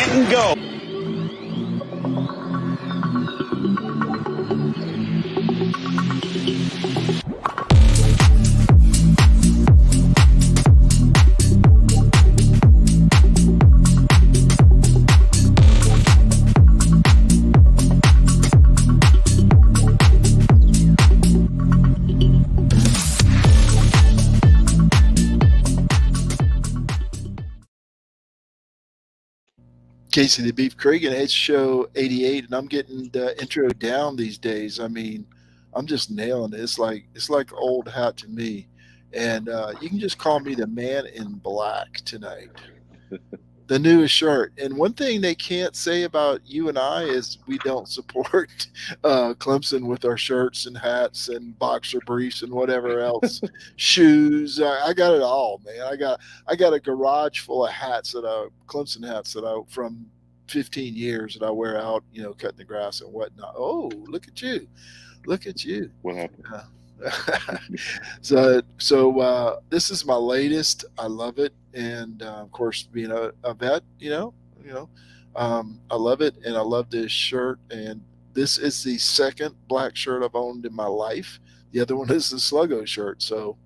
set, and go. Casey the Beef Cregan, it's show 88, and I'm getting the intro down these days. I mean, I'm just nailing it. It's like old hat to me, and you can just call me the man in black tonight, the newest shirt. And one thing they can't say about you and I is we don't support Clemson with our shirts and hats and boxer briefs and whatever else, shoes. I got it all, man. I got a garage full of hats Clemson hats that I from 15 years that I wear out, cutting the grass and whatnot. Oh, look at you. What happened? So this is my latest. I love it, and of course, being a vet, I love it, and I love this shirt. And this is the second black shirt I've owned in my life. The other one is the Sluggo shirt. So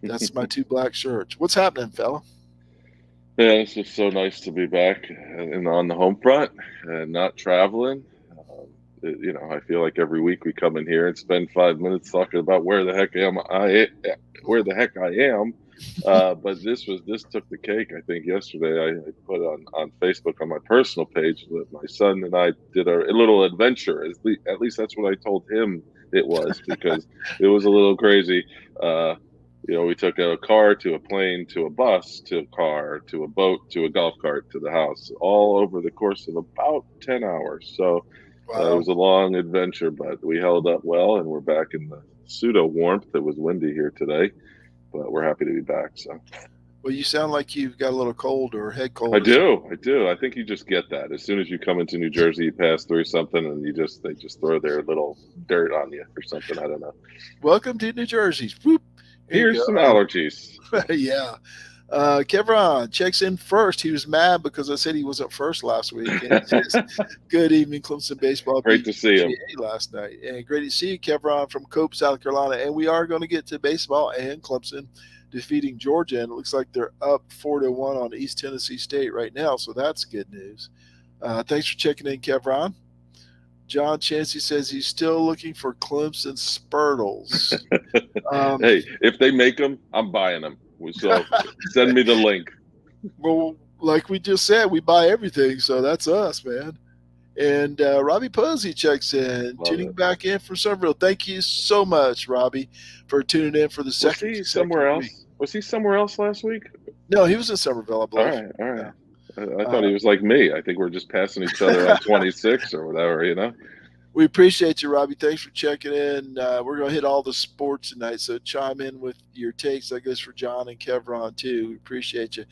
that's my two black shirts. What's happening, fella? Yeah, it's just so nice to be back and on the home front and not traveling. I feel like every week we come in here and spend 5 minutes talking about where the heck I am. But this took the cake. I think yesterday I put on Facebook on my personal page that my son and I did a little adventure. At least that's what I told him it was, because it was a little crazy. We took a car to a plane to a bus to a car to a boat to a golf cart to the house, all over the course of about 10 hours. So it was a long adventure, but we held up well, and we're back in the pseudo warmth. It was windy here today, but we're happy to be back. So, well, you sound like you've got a little cold or head cold. I do. I think you just get that as soon as you come into New Jersey. You pass through something, and they just throw their little dirt on you or something. I don't know. Welcome to New Jersey. Whoop. Here's some allergies. Yeah. Kevron checks in first. He was mad because I said he wasn't first last week. And he says, good evening, Clemson baseball. Great to see him last night. And great to see you, Kevron, from Cope, South Carolina. And we are going to get to baseball and Clemson defeating Georgia. And it looks like they're up 4-1 on East Tennessee State right now. So that's good news. Thanks for checking in, Kevron. John Chansey says he's still looking for Clemson Spurtles. Hey, if they make them, I'm buying them. So send me the link. Well, like we just said, we buy everything, so that's us, man. And Robbie Posey checks in, tuning back in from Somerville. Thank you so much, Robbie, for tuning in for the second. Was he somewhere else? Was he somewhere else last week? No, he was in Somerville, I believe. All right. Yeah. I thought he was like me. I think we're just passing each other on 26 or whatever, We appreciate you, Robbie. Thanks for checking in. We're going to hit all the sports tonight, so chime in with your takes. That goes for John and Kevron, too. We appreciate you.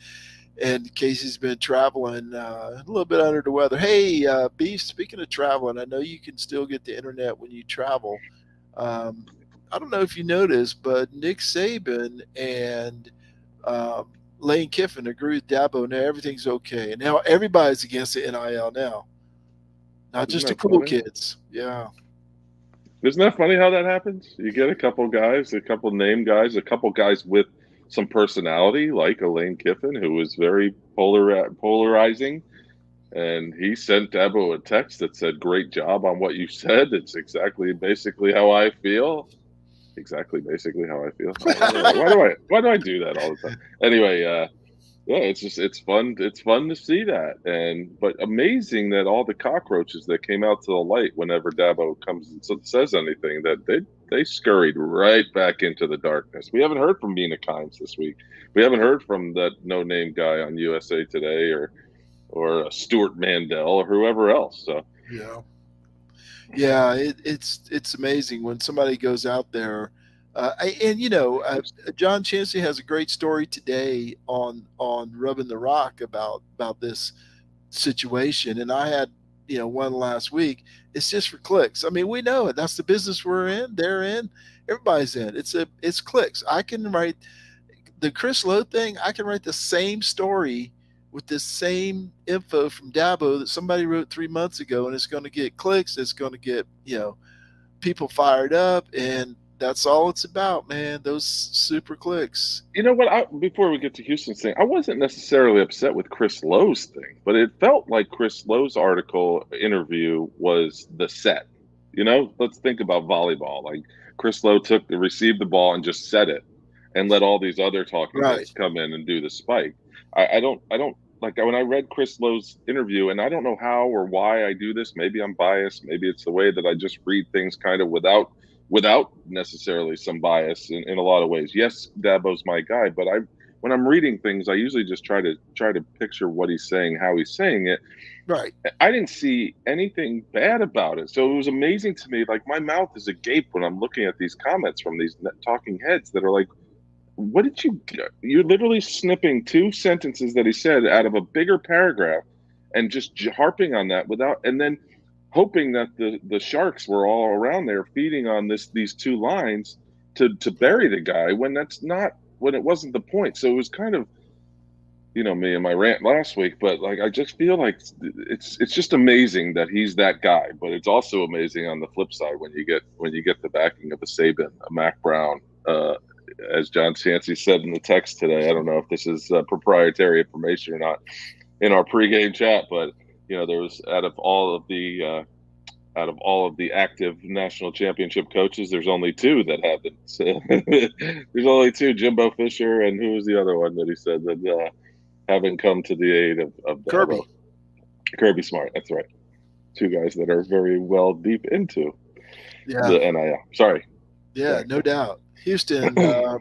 And Casey's been traveling a little bit under the weather. Hey, Beef, speaking of traveling, I know you can still get the internet when you travel. I don't know if you noticed, but Nick Saban and Lane Kiffin agree with Dabo. Now everything's okay. And now everybody's against the NIL now. Not just the cool kids. Yeah. Isn't that funny how that happens? You get a couple guys, a couple name guys, a couple guys with some personality, like a Lane Kiffin, who was very polarizing. And he sent Dabo a text that said, great job on what you said. It's basically how I feel. Basically how I feel. Why do I do that all the time? Anyway, it's fun. It's fun to see that, but amazing that all the cockroaches that came out to the light whenever Dabo comes and says anything, that they scurried right back into the darkness. We haven't heard from Mina Kimes this week. We haven't heard from that no-name guy on USA Today or Stuart Mandel or whoever else. So yeah, it's amazing when somebody goes out there. John Chansey has a great story today on Rubbing the Rock about this situation, and I had one last week. It's just for clicks. I mean, we know it. That's the business we're in. They're in. Everybody's in. It's clicks. I can write the Chris Lowe thing. I can write the same story with this same info from Dabo that somebody wrote 3 months ago, and it's going to get clicks. It's going to get people fired up, and that's all it's about, man. Those super clicks. You know what? Before we get to Houston's thing, I wasn't necessarily upset with Chris Lowe's thing, but it felt like Chris Lowe's article interview was the set. Let's think about volleyball. Like Chris Lowe received the ball and just set it, and let all these other talking Right, heads come in and do the spike. I don't like when I read Chris Lowe's interview, and I don't know how or why I do this. Maybe I'm biased. Maybe it's the way that I just read things kind of without necessarily some bias in a lot of ways. Yes, Dabo's my guy, but when I'm reading things, I usually just try to picture what he's saying, how he's saying it. right. I didn't see anything bad about it, so it was amazing to me. Like my mouth is agape when I'm looking at these comments from these talking heads that are like, "What did you? You're literally snipping two sentences that he said out of a bigger paragraph, and just harping on that and then hoping that the sharks were all around there feeding on these two lines to bury the guy when it wasn't the point. So it was kind of me and my rant last week, but like I just feel like it's just amazing that he's that guy. But it's also amazing on the flip side when you get the backing of a Saban, a Mac Brown. As John Chansey said in the text today, I don't know if this is proprietary information or not in our pregame chat, but there was out of all of the active national championship coaches, there's only two that haven't. So there's only two, Jimbo Fisher, and who was the other one that he said that haven't come to the aid of Kirby. Dabo? Kirby Smart. That's right. Two guys that are very well deep into Yeah, the NIL. Sorry. yeah, no doubt. Houston,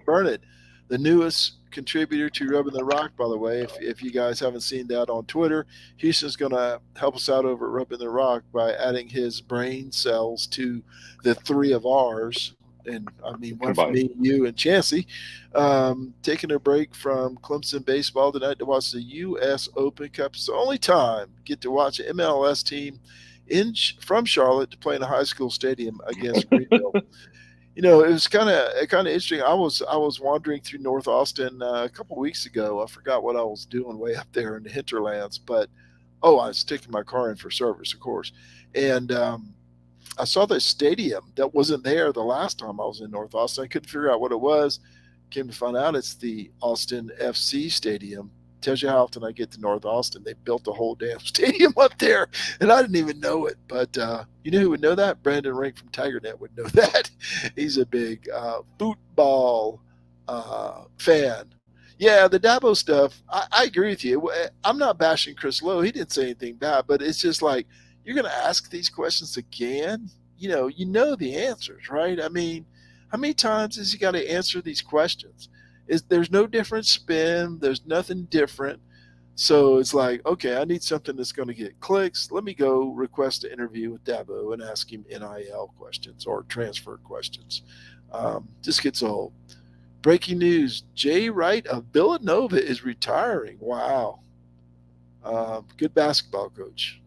Burnett, the newest contributor to Rubbing the Rock, by the way. If you guys haven't seen that on Twitter, Houston's going to help us out over at Rubbing the Rock by adding his brain cells to the three of ours. And I mean, one for Combined. me, you, and Chansey. Taking a break from Clemson baseball tonight to watch the U.S. Open Cup. It's the only time get to watch an MLS team from Charlotte to play in a high school stadium against Greenville. It was kind of interesting. I was wandering through North Austin a couple weeks ago. I forgot what I was doing way up there in the hinterlands, but I was taking my car in for service, of course, and I saw this stadium that wasn't there the last time I was in North Austin. I couldn't figure out what it was. Came to find out it's the Austin FC Stadium. Tells you how often I get to North Austin. They built a whole damn stadium up there, and I didn't even know it. But you know who would know that? Brandon Rank from TigerNet would know that. He's a big football fan. Yeah, the Dabo stuff, I agree with you. I'm not bashing Chris Lowe. He didn't say anything bad, but it's just like, you're going to ask these questions again? You know the answers, right? I mean, how many times has he got to answer these questions? There's no different spin. There's nothing different. So it's like, okay, I need something that's going to get clicks. Let me go request an interview with Dabo and ask him NIL questions or transfer questions. Just gets old. Breaking news: Jay Wright of Villanova is retiring. Wow. Good basketball coach.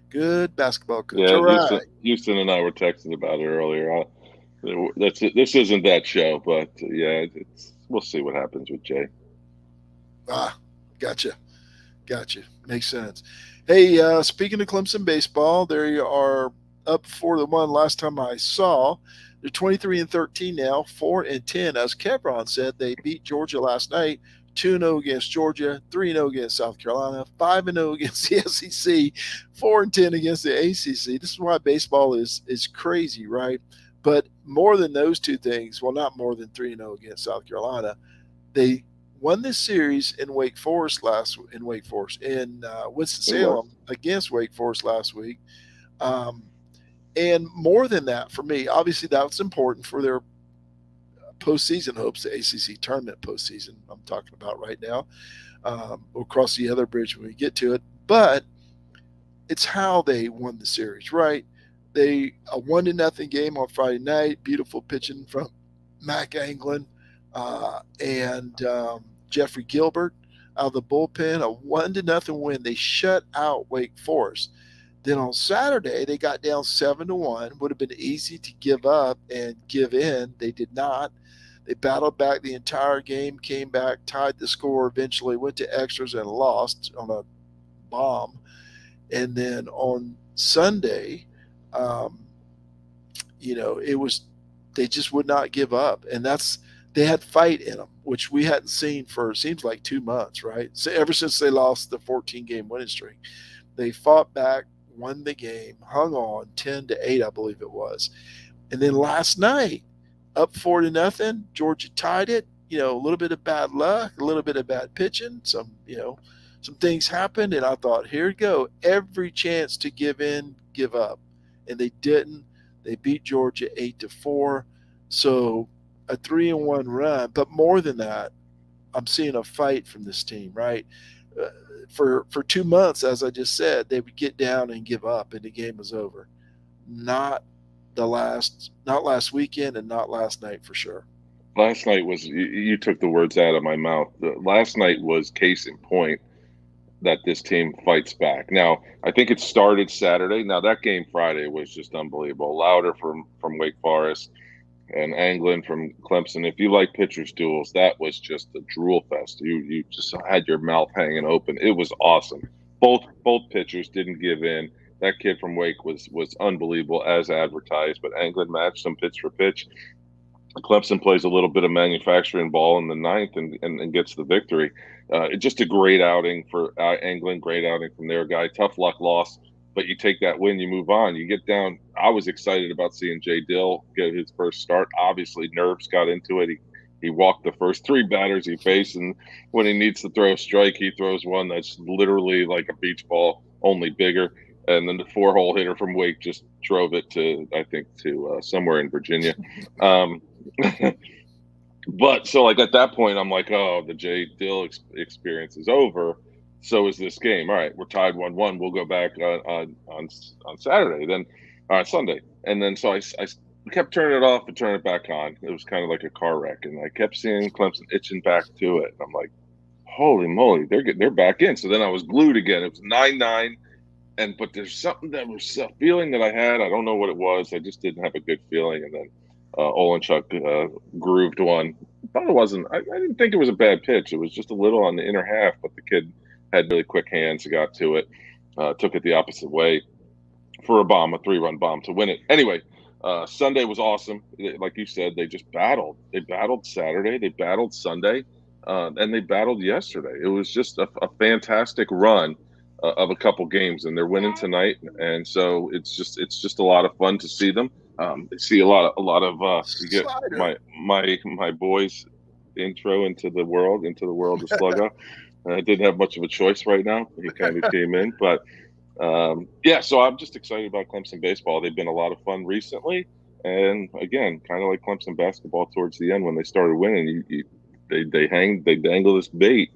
Good basketball coach. Yeah, All right. Houston and I were texting about it earlier. This isn't that show, but yeah, we'll see what happens with Jay. Gotcha. Gotcha. Makes sense. Hey, speaking of Clemson baseball, they are up 4-1 last time I saw. They're 23-13 now, 4-10. As Kevron said, they beat Georgia last night, 2-0 against Georgia, 3-0 against South Carolina, 5-0 against the SEC, 4-10 against the ACC. This is why baseball is crazy, right? But more than those two things, well, not more than 3-0 against South Carolina, they won this series in Winston-Salem against Wake Forest last week. And more than that, for me, obviously that was important for their postseason hopes, the ACC tournament postseason I'm talking about right now. We'll cross the other bridge when we get to it. But it's how they won the series, right? A 1-0 game on Friday night, beautiful pitching from Mac Anglin and Jeffrey Gilbert out of the bullpen, a 1-0 win. They shut out Wake Forest. Then on Saturday, they got down 7-1. Would have been easy to give up and give in. They did not. They battled back the entire game, came back, tied the score, eventually went to extras and lost on a bomb. And then on Sunday, um, it was they just would not give up, and they had fight in them, which we hadn't seen for it seems like 2 months, right? So ever since they lost the 14-game winning streak, they fought back, won the game, hung on 10-8, I believe it was. And then last night, up 4-0, Georgia tied it. A little bit of bad luck, a little bit of bad pitching, some things happened, and I thought, here we go, every chance to give in, give up, and they didn't. They beat Georgia 8-4, so a 3-1 run. But more than that, I'm seeing a fight from this team, right? Uh, for 2 months, as I just said, they would get down and give up, and the game was over. Not not last weekend, and not last night for sure. Last night was you took the words out of my mouth. Last night was case in point that this team fights back. Now, I think it started Saturday. Now that game Friday was just unbelievable. Louder from Wake Forest and Anglin from Clemson. If you like pitchers duels, that was just a drool fest. You just had your mouth hanging open. It was awesome. Both pitchers didn't give in. That kid from Wake was unbelievable as advertised, but Anglin matched them pitch for pitch. Clemson plays a little bit of manufacturing ball in the ninth and gets the victory. Just a great outing for England, great outing from their guy. Tough luck loss, but you take that win, you move on. You get down. I was excited about seeing Jay Dill get his first start. Obviously, nerves got into it. He walked the first three batters he faced, and when he needs to throw a strike, he throws one that's literally like a beach ball, only bigger. And then the four-hole hitter from Wake just drove it to, I think, to somewhere in Virginia. Um, but so like at that point, I'm like, oh, the Jay Dill experience is over. So is this game. All right, we're tied 1-1. We'll go back on Saturday, then Sunday, and then so I kept turning it off and turning it back on. It was kind of like a car wreck, and I kept seeing Clemson itching back to it. And I'm like, holy moly, they're back in. So then I was glued again. It was 9-9. But there's something that was a feeling that I had. I don't know what it was. I just didn't have a good feeling. And then Olenchuk grooved one. I thought it wasn't. I didn't think it was a bad pitch. It was just a little on the inner half, but the kid had really quick hands. Got to it, took it the opposite way for a bomb, a 3-run bomb to win it. Anyway, Sunday was awesome. Like you said, they just battled. They battled Saturday. They battled Sunday, and they battled yesterday. It was just a fantastic run of a couple games, and they're winning tonight, and so it's just a lot of fun to see them. See a lot of you get Slider. my boys intro into the world of Sluggo. I didn't have much of a choice right now. He kind of came in, but yeah. So I'm just excited about Clemson baseball. They've been a lot of fun recently, and again, kind of like Clemson basketball towards the end when they started winning. They dangle this bait,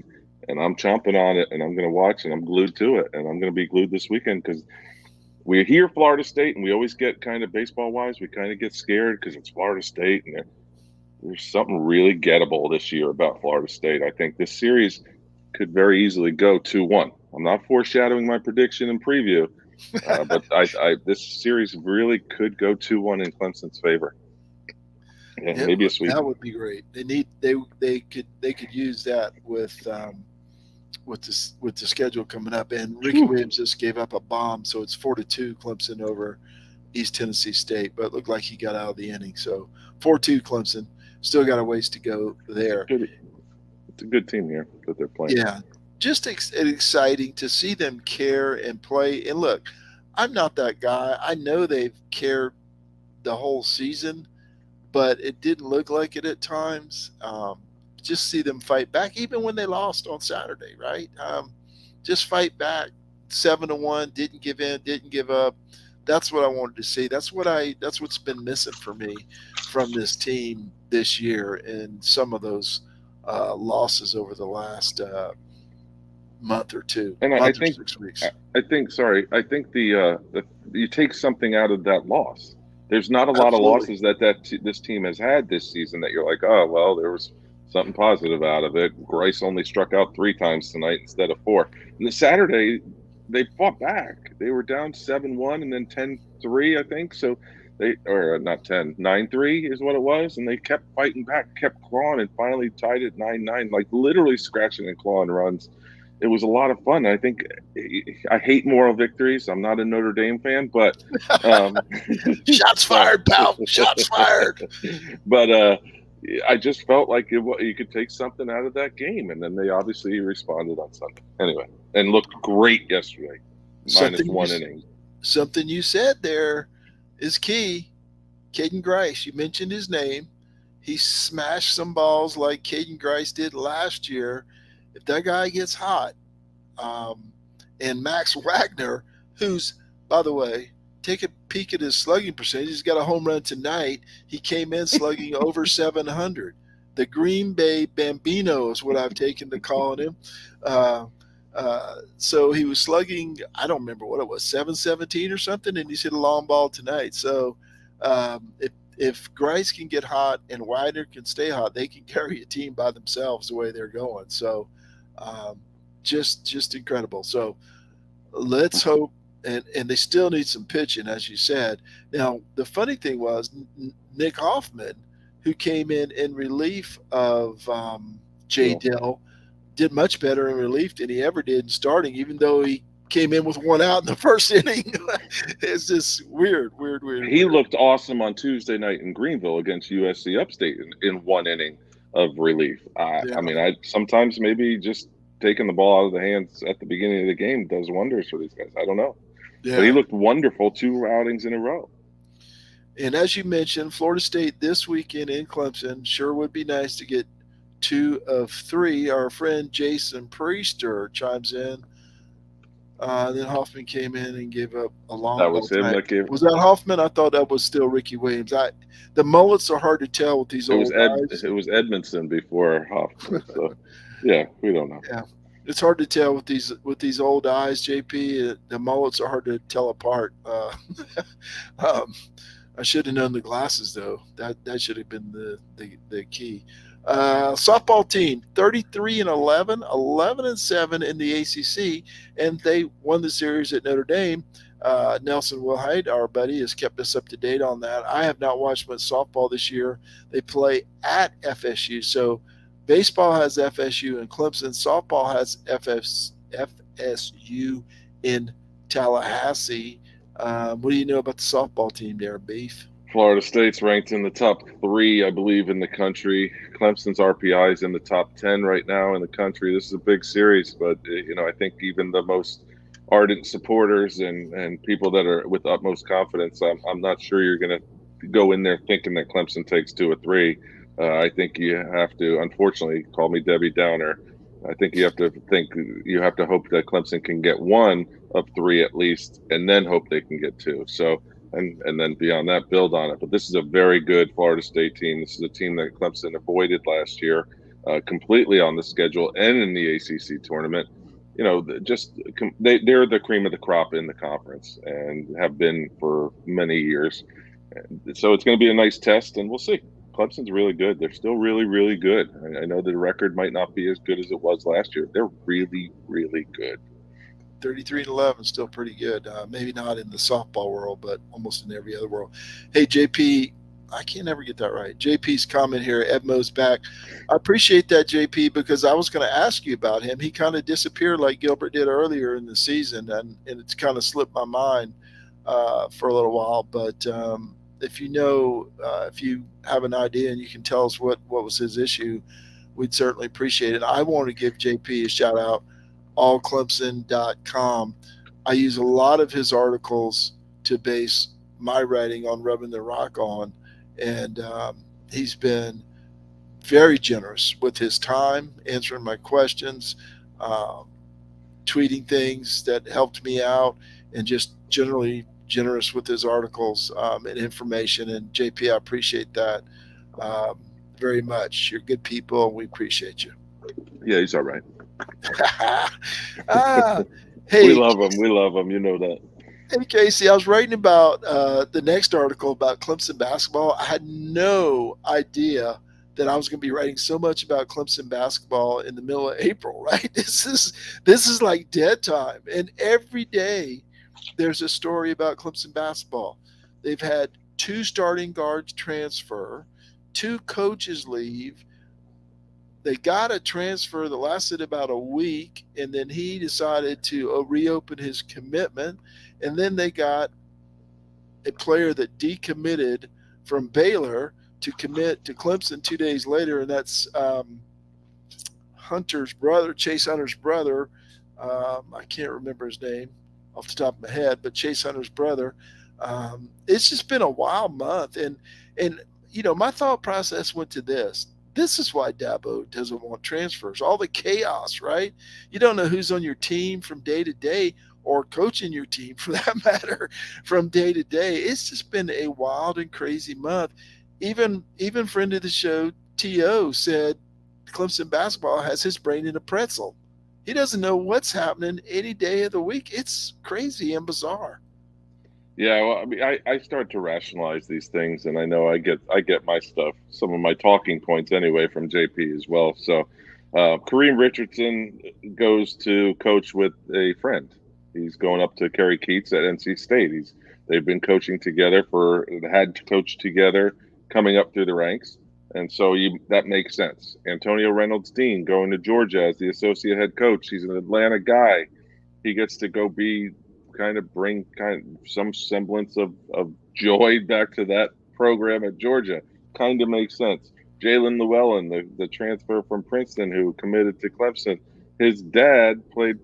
and I'm chomping on it, and I'm going to watch, and I'm glued to it, and I'm going to be glued this weekend because we hear Florida State, and we always get kind of baseball wise, we kind of get scared because it's Florida State, and there's something really gettable this year about Florida State. I think this series could very easily go 2-1. I'm not foreshadowing my prediction and preview, but this series really could go 2-1 in Clemson's favor. Yeah, maybe a sweep. That would be great. They could use that with the schedule coming up. And Ricky Williams just gave up a bomb, so it's 4-2 Clemson over East Tennessee State. But it looked like he got out of the inning, so 4-2 Clemson. Still got a ways to go there. It's a good team here that they're playing. Yeah, just exciting to see them care and play. And look, I'm not that guy. I know they've cared the whole season, but it didn't look like it at times. Just see them fight back, even when they lost on Saturday, right? Just fight back, 7-1, didn't give in, didn't give up. That's what I wanted to see. That's what's been missing for me from this team this year, and some of those losses over the last month or two, and month I or think 6 weeks. I think the you take something out of that loss. There's not a lot of Absolutely. losses this team has had this season that you're like, oh well, there was something positive out of it. Grice only struck out 3 times tonight instead of 4. And the Saturday they fought back. They were down 7-1 and then 10-3, I think. So They or not 10, 9-3 is what it was, and they kept fighting back, kept clawing, and finally tied it 9-9, like literally scratching and clawing runs. It was a lot of fun. I think I hate moral victories. I'm not a Notre Dame fan, um, Shots but fired, pal. Shots fired. but I just felt like you could take something out of that game, and then they obviously responded on Sunday anyway, and looked great yesterday, minus Something you one inning. something you said there is key. Caden Grice, you mentioned his name. He smashed some balls like Caden Grice did last year. If that guy gets hot, um, and Max Wagner, who's, by the way, take a peek at his slugging percentage. He's got a home run tonight. He came in slugging over 700. The Green Bay Bambino is what I've taken to calling him. Uh, so he was slugging, I don't remember what it was, 717 or something, and he's hit a long ball tonight. So if Grice can get hot and Widener can stay hot, they can carry a team by themselves the way they're going. So um, just incredible. So let's hope, and they still need some pitching, as you said. Now the funny thing was Nick Hoffman, who came in relief of Jay Dill. Dill, did much better in relief than he ever did in starting, even though he came in with one out in the first inning. It's just weird, weird, weird, He weird. looked awesome on Tuesday night in Greenville against USC Upstate in one inning of relief. I Yeah, mean, I sometimes maybe just taking the ball out of the hands at the beginning of the game does wonders for these guys. I don't know, but he yeah. looked wonderful 2 outings in a row. And as you mentioned, Florida State this weekend in Clemson sure would be nice to get two of three. Our friend Jason Priester chimes in. Then Hoffman came in and gave up a long That ball was him tonight. that gave. Was that Hoffman? I thought that was still Ricky Williams. The mullets are hard to tell with these It was old Ed. guys. It was Edmondson before Hoffman. So yeah, we don't know. Yeah, it's hard to tell with these old eyes, JP. The mullets are hard to tell apart. Um, I should have known the glasses though. That should have been the key. Softball team 33 and 11, 11 and 7 in the ACC, and they won the series at Notre Dame. Nelson Wilhite, our buddy, has kept us up to date on that. I have not watched much softball this year. They play at FSU, so baseball has FSU and Clemson. Softball has FSU in Tallahassee. What do you know about the softball team there, Beef? Florida State's ranked in the top three, I believe, in the country. Clemson's RPI is in the top 10 right now in the country. This is a big series, but I think even the most ardent supporters and people that are with utmost confidence, I'm not sure you're going to go in there thinking that Clemson takes 2 or 3. I think you have to, unfortunately, call me Debbie Downer. I think you have to hope that Clemson can get 1 of 3 at least, and then hope they can get 2. So and then beyond that, build on it. But this is a very good Florida State team. This is a team that Clemson avoided last year, completely on the schedule and in the ACC tournament. They're the cream of the crop in the conference and have been for many years. So it's going to be a nice test, and we'll see. Clemson's really good. They're still really, really good. I know the record might not be as good as it was last year. They're really, really good. 33 and 11, still pretty good. Maybe not in the softball world, but almost in every other world. Hey, JP, I can't ever get that right. JP's comment here, Edmo's back. I appreciate that, JP, because I was going to ask you about him. He kind of disappeared like Gilbert did earlier in the season, and it's kind of slipped my mind for a little while. But if you have an idea and you can tell us what was his issue, we'd certainly appreciate it. I want to give JP a shout out, allclemson.com. I use a lot of his articles to base my writing on rubbing the rock on, and he's been very generous with his time, answering my questions, um, tweeting things that helped me out, and just generally generous with his articles and information. And JP, I appreciate that um, very much. You're good people, and we appreciate you. Yeah, he's all right. ah, We hey, love him. We love him. You know that. Hey Casey, I was writing about the next article about Clemson basketball. I had no idea that I was going to be writing so much about Clemson basketball in the middle of April. Right? This is like dead time, and every day there's a story about Clemson basketball. They've had two starting guards transfer, two coaches leave. They got a transfer that lasted about a week, and then he decided to reopen his commitment. And then they got a player that decommitted from Baylor to commit to Clemson 2 days later, and that's Hunter's brother, Chase Hunter's brother. I can't remember his name off the top of my head, but Chase Hunter's brother. It's just been a wild month, and my thought process went to this. This is why Dabo doesn't want transfers. All the chaos, right? You don't know who's on your team from day to day, or coaching your team for that matter from day to day. It's just been a wild and crazy month. Even friend of the show, T.O., said Clemson basketball has his brain in a pretzel. He doesn't know what's happening any day of the week. It's crazy and bizarre. Yeah, well, I mean, I start to rationalize these things, and I know I get my stuff, some of my talking points anyway from JP as well. So, Kareem Richardson goes to coach with a friend. He's going up to Kerry Keats at NC State. They've been coaching together had coached together coming up through the ranks, and so that makes sense. Antonio Reynolds Dean going to Georgia as the associate head coach. He's an Atlanta guy. He gets to go bring some semblance of joy back to that program at Georgia. Kind of makes sense. Jalen Llewellyn, the transfer from Princeton who committed to Clemson, his dad played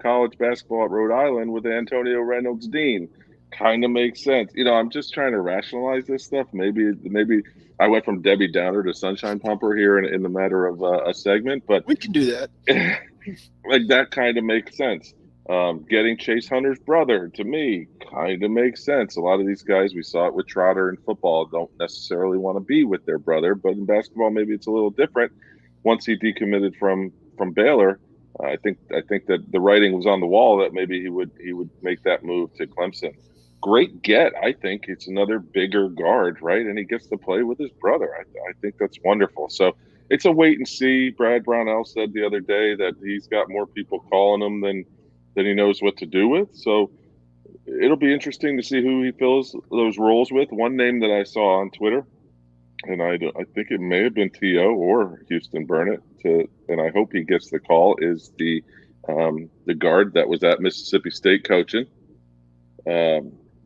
college basketball at Rhode Island with Antonio Reynolds Dean. Kind of makes sense. I'm just trying to rationalize this stuff. Maybe I went from Debbie Downer to Sunshine Pumper here in the matter of a segment, but We can do that. like that kind of makes sense. Getting Chase Hunter's brother, to me, kind of makes sense. A lot of these guys, we saw it with Trotter in football, don't necessarily want to be with their brother, but in basketball, maybe it's a little different. Once he decommitted from Baylor, I think that the writing was on the wall that maybe he would make that move to Clemson. Great get, I think. It's another bigger guard, right? And he gets to play with his brother. I think that's wonderful. So it's a wait and see. Brad Brownell said the other day that he's got more people calling him than he knows what to do with. So it'll be interesting to see who he fills those roles with. One name that I saw on Twitter, and I think it may have been T.O. or Houston Burnett, and I hope he gets the call, is the guard that was at Mississippi State coaching,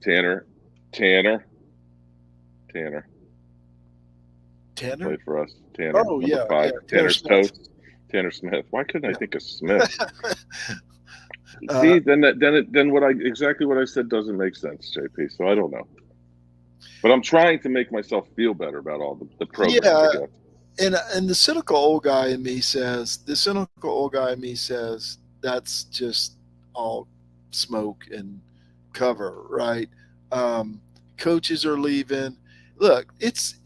Tanner Tanner? played for us. Tanner, Oh, number yeah. 5. Yeah. Tanner's Smith. toast. Tanner Smith. Why couldn't I think of Smith? Uh, See, then exactly what I said doesn't make sense, JP. So I don't know, but I'm trying to make myself feel better about all the programs yeah. again. And the cynical old guy in me says that's just all smoke and cover, right? Um, Coaches are leaving. Look, it's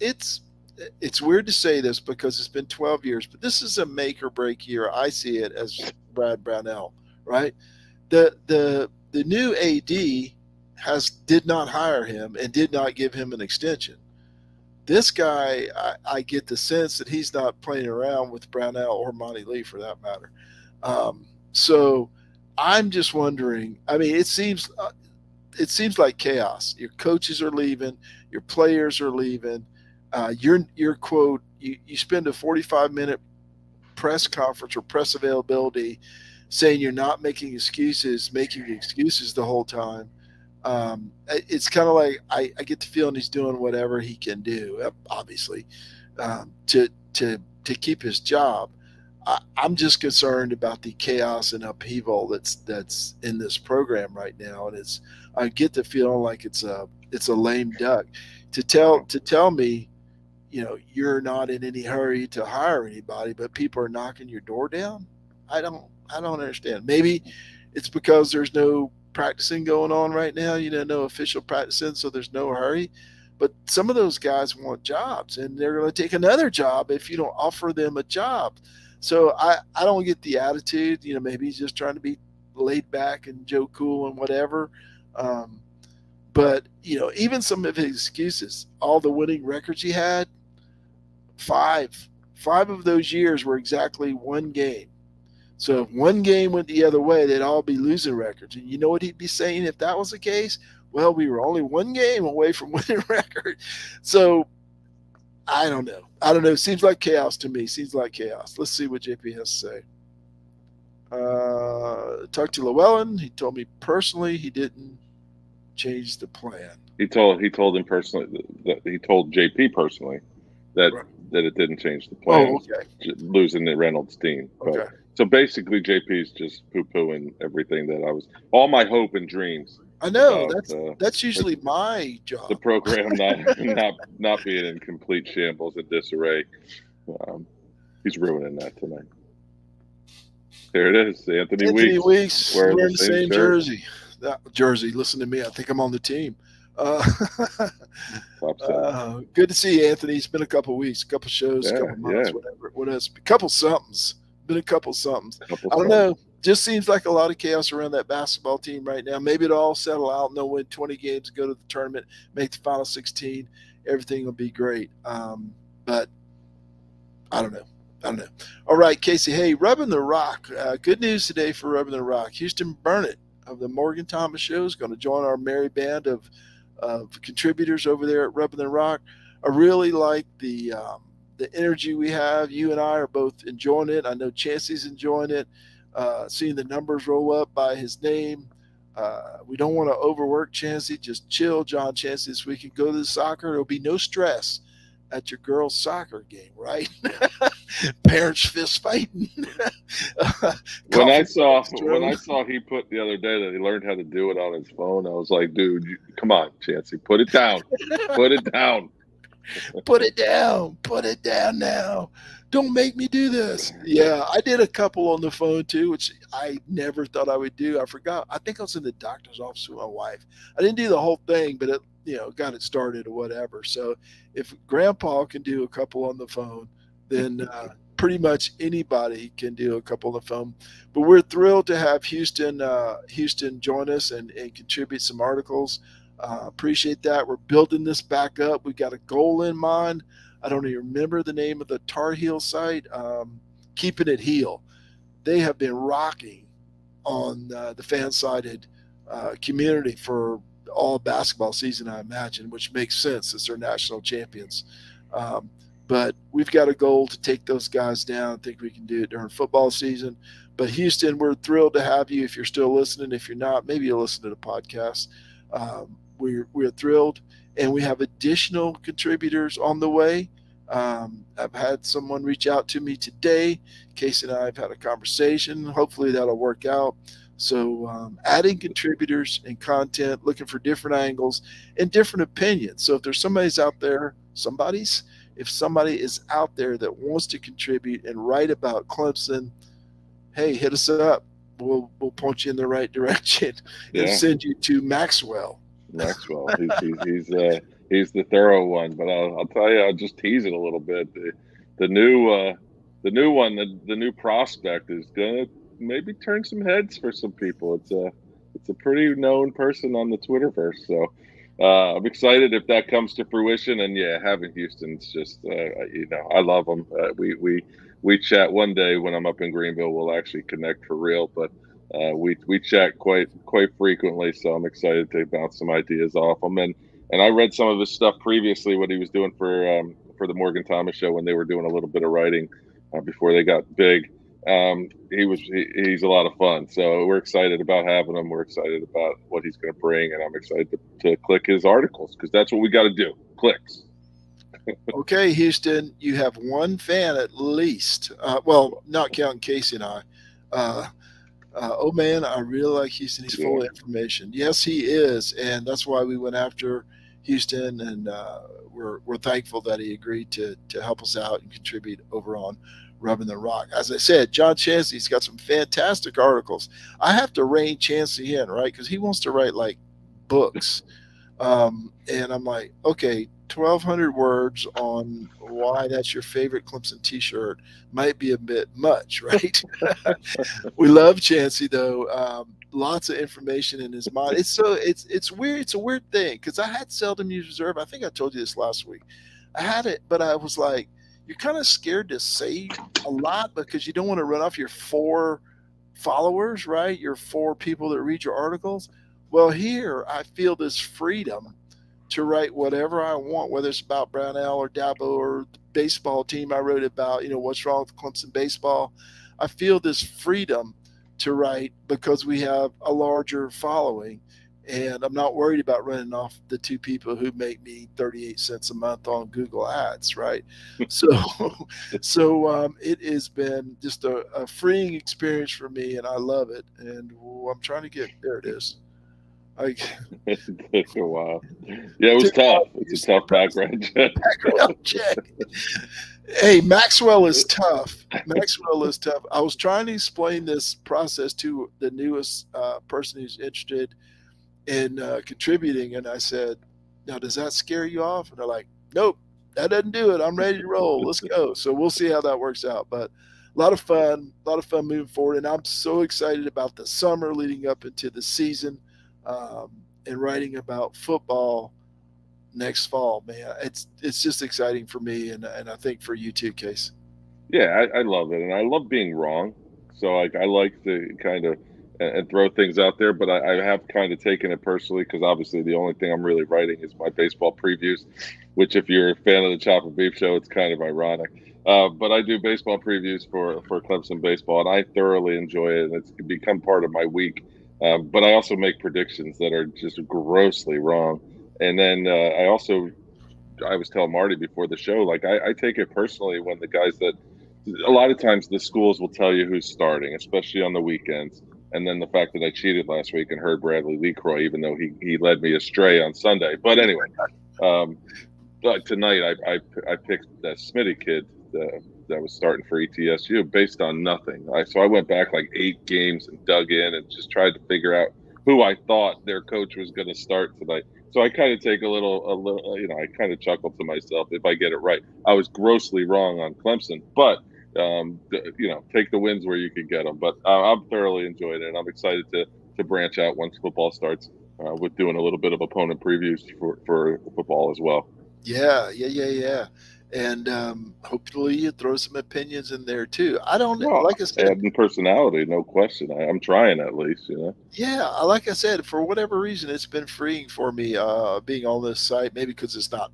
weird to say this because it's been 12 years, but this is a make or break year. I see it as Brad Brownell, right? The new AD did not hire him and did not give him an extension. This guy, I get the sense that he's not playing around with Brownell or Monty Lee for that matter. So I'm just wondering. I mean, it seems like chaos. Your coaches are leaving, your players are leaving. Your quote. You spend a 45-minute press conference or press availability saying you're not making excuses the whole time. It's kind of like I get the feeling he's doing whatever he can do, obviously, to keep his job. I'm just concerned about the chaos and upheaval that's in this program right now, and I get the feeling like it's a lame duck to tell me, you're not in any hurry to hire anybody, but people are knocking your door down. I don't understand. Maybe it's because there's no practicing going on right now, no official practicing, so there's no hurry. But some of those guys want jobs, and they're going to take another job if you don't offer them a job. So I don't get the attitude. Maybe he's just trying to be laid back and Joe Cool and whatever. Um, but even some of his excuses, all the winning records he had, five of those years were exactly one game. So if one game went the other way, they'd all be losing records. And you know what he'd be saying if that was the case? Well, we were only one game away from winning record. So I don't know. I don't know. Seems like chaos to me. Seems like chaos. Let's see what JP has to say. Talked to Llewellyn. He told me personally he didn't change the plan. He told him personally that he told JP personally that Right. that it didn't change the Oh, plan, okay. losing the Reynolds team. But Okay. so basically, JP's just poo pooing everything that I was all my hope and dreams I know about that's usually my the job. program not being in complete shambles and disarray. Um, he's ruining that tonight. There it is, Anthony Anthony Weeks Weeks wearing the wearing the same same shirt. jersey. That jersey. Listen to me. I think I'm on the team. Uh, Top set. good to see you, Anthony. It's been a couple weeks, a couple shows, a Yeah, couple yeah. months, whatever. What else? A couple somethings. Been a couple somethings. Couple I don't songs. know. Just seems like a lot of chaos around that basketball team right now. Maybe it'll all settle out and they'll win 20 games, go to the tournament, make the final 16. Everything will be great. But I don't know. I don't know. All right, Casey. Hey, Rubbing the Rock. Good news today for Rubbing the Rock. Houston Burnett of the Morgan Thomas Show is going to join our merry band of contributors over there at Rubbing the Rock. I really like the energy we have. You and I are both enjoying it. I know Chancey's enjoying it. Seeing the numbers roll up by his name. We don't want to overwork Chancey. Just chill, John Chancey, this weekend. Go to the soccer. There'll be no stress at your girls' soccer game, right? Parents fist fighting. When I Coffee saw balls when thrown. I saw he put the other day that he learned how to do it on his phone, I was like, dude, come on, Chancey, put it down, put it down. Put it down. Put it down now. Don't make me do this. Yeah, I did a couple on the phone too, which I never thought I would do. I forgot. I think I was in the doctor's office with my wife. I didn't do the whole thing, but it got it started or whatever. So if Grandpa can do a couple on the phone, then pretty much anybody can do a couple on the phone. But we're thrilled to have Houston join us and contribute some articles. Appreciate that. We're building this back up. We've got a goal in mind. I don't even remember the name of the Tar Heel site. Keeping It Heel. They have been rocking on the fan-sided community for all basketball season, I imagine, which makes sense as they're national champions. Um, but we've got a goal to take those guys down. I think we can do it during football season. But Houston, we're thrilled to have you. If you're still listening, if you're not, maybe you'll listen to the podcast. We're thrilled, and we have additional contributors on the way. I've had someone reach out to me today. Casey and I have had a conversation. Hopefully that'll work out. So adding contributors and content, looking for different angles and different opinions. So if there's if somebody is out there that wants to contribute and write about Clemson, hey, hit us up. We'll point you in the right direction and Yeah, send you to Maxwell. Maxwell, he's the thorough one. But I'll tell you, I'll just tease it a little bit. The new one, the new prospect is gonna maybe turn some heads for some people. It's a pretty known person on the Twitterverse, so I'm excited if that comes to fruition. And yeah, having Houston's just I love him. We chat one day when I'm up in Greenville. We'll actually connect for real, but we chat quite frequently. So I'm excited to bounce some ideas off him. And I read some of his stuff previously, what he was doing for the Morgan Thomas Show when they were doing a little bit of writing before they got big. He's a lot of fun. So we're excited about having him. We're excited about what he's going to bring, and I'm excited to click his articles because that's what we got to do. Clicks. Okay, Houston, you have one fan at least. Well, not counting Casey and I. Uh, oh man, I really like Houston. He's Yeah, full of information. Yes, he is, and that's why we went after Houston, and we're thankful that he agreed to help us out and contribute over on Rubbing the Rock. As I said, John Chancey's got some fantastic articles. I have to rein Chancey in, right? Because he wants to write like books. And I'm like, okay, 1,200 words on why that's your favorite Clemson T-shirt might be a bit much, right? We love Chancey though. Lots of information in his mind. It's weird. It's a weird thing because I had seldom used reserve. I think I told you this last week. I had it, but I was like, you're kind of scared to say a lot because you don't want to run off your four followers, right? Your four people that read your articles. Well, here I feel this freedom to write whatever I want, whether it's about Brownell or Dabo or the baseball team I wrote about, what's wrong with Clemson baseball. I feel this freedom to write because we have a larger following. And I'm not worried about running off the two people who make me 38 cents a month on Google Ads, right? So, it has been just a freeing experience for me, and I love it. And I'm trying to get there. It is. I Wow. Yeah, it was took a tough. while to It's a use the tough background check. background check. Hey, Maxwell is tough. Maxwell is tough. I was trying to explain this process to the newest person who's interested in contributing, and I said, "Now, does that scare you off?" And they're like, "Nope, that doesn't do it. I'm ready to roll. Let's go." So we'll see how that works out. But a lot of fun moving forward, and I'm so excited about the summer leading up into the season, um, and writing about football next fall, man. It's just exciting for me, and I think for you too, Case. Yeah, I love it, and I love being wrong. So like I like to kind of and throw things out there, but I have kind of taken it personally because obviously the only thing I'm really writing is my baseball previews, which if you're a fan of the Chopper Beef Show, it's kind of ironic. But I do baseball previews for Clemson baseball, and I thoroughly enjoy it, and it's become part of my week. But I also make predictions that are just grossly wrong, and then I was telling Marty before the show, like I take it personally when the guys that a lot of times the schools will tell you who's starting, especially on the weekends. And then the fact that I cheated last week and heard Bradley Lecroy, even though he led me astray on Sunday. But anyway, um, but tonight I picked that Smitty kid that was starting for ETSU based on nothing. So I went back like 8 games and dug in and just tried to figure out who I thought their coach was going to start tonight. So I kind of take a little, I kind of chuckle to myself if I get it right. I was grossly wrong on Clemson, but take the wins where you can get them. But I'm thoroughly enjoying it, and I'm excited to branch out once football starts with doing a little bit of opponent previews for football as well. Yeah, yeah, yeah, yeah. And hopefully you throw some opinions in there too. I don't Well, like I said, adding personality, no question. I'm trying at least. yeah, like I said, for whatever reason, it's been freeing for me being on this site. Maybe because it's not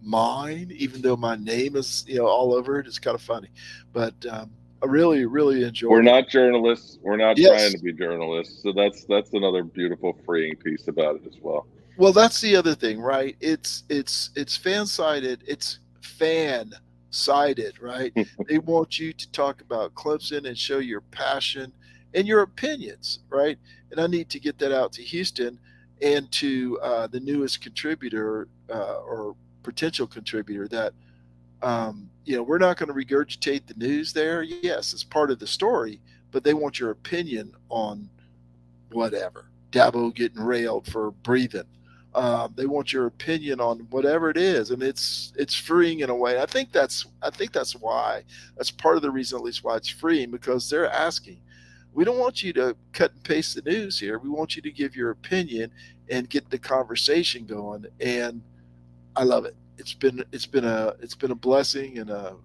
mine, even though my name is all over it. It's kind of funny, but I really, really We're enjoyed it. not journalists. We're not trying Yes. to be journalists. So that's another beautiful freeing piece about it as well. Well, that's the other thing, right? It's fan sided. It's fan sided, right? They want you to talk about Clemson and show your passion and your opinions, right? And I need to get that out to Houston and to the newest contributor or potential contributor that we're not going to regurgitate the news there. Yes, it's part of the story, but they want your opinion on whatever. Dabo getting railed for breathing. They want your opinion on whatever it is, and it's freeing in a way. I think that's why. That's part of the reason, at least, why it's freeing, because they're asking. We don't want you to cut and paste the news here. We want you to give your opinion and get the conversation going. And I love it. It's been a blessing and a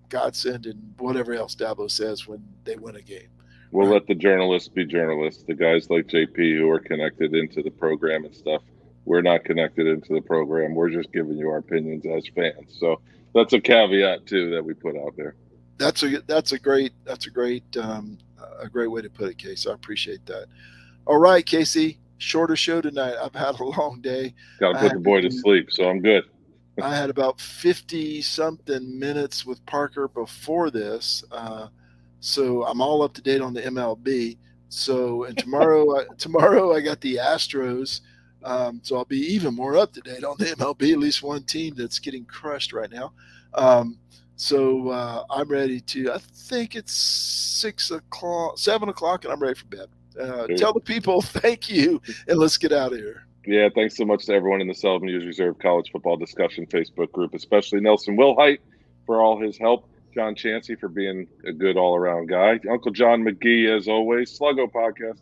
godsend and whatever else Dabo says when they win a game. We'll Right. let the journalists be journalists. The guys like JP who are connected into the program and stuff. We're not connected into the program. We're just giving you our opinions as fans. So that's a caveat too that we put out there. That's a great way to put it, Casey. I appreciate that. All right, Casey. Shorter show tonight. I've had a long day. Got to I put the had to boy to do. sleep, so I'm good. I had about 50 something minutes with Parker before this, so I'm all up to date on the MLB. So and tomorrow I got the Astros, so I'll be even more up to date on the MLB. At least one team that's getting crushed right now. Um, so I'm ready to. I think it's 6 o'clock, 7 o'clock, and I'm ready for bed. Tell the people thank you, and let's get out of here. Yeah, thanks so much to everyone in the Seldom Used Reserve College Football Discussion Facebook group, especially Nelson Wilhite for all his help, John Chansey for being a good all around guy, Uncle John McGee, as always, Sluggo Podcast,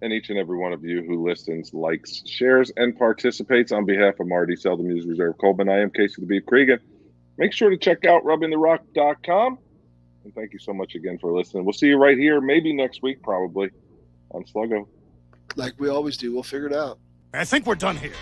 and each and every one of you who listens, likes, shares, and participates. On behalf of Marty, Seldom Used Reserve Coleman, I am Casey the Beef Cregan. Make sure to check out rubbingtherock.com. And thank you so much again for listening. We'll see you right here, maybe next week, probably, on Sluggo. like we always do. We'll figure it out. I think we're done here.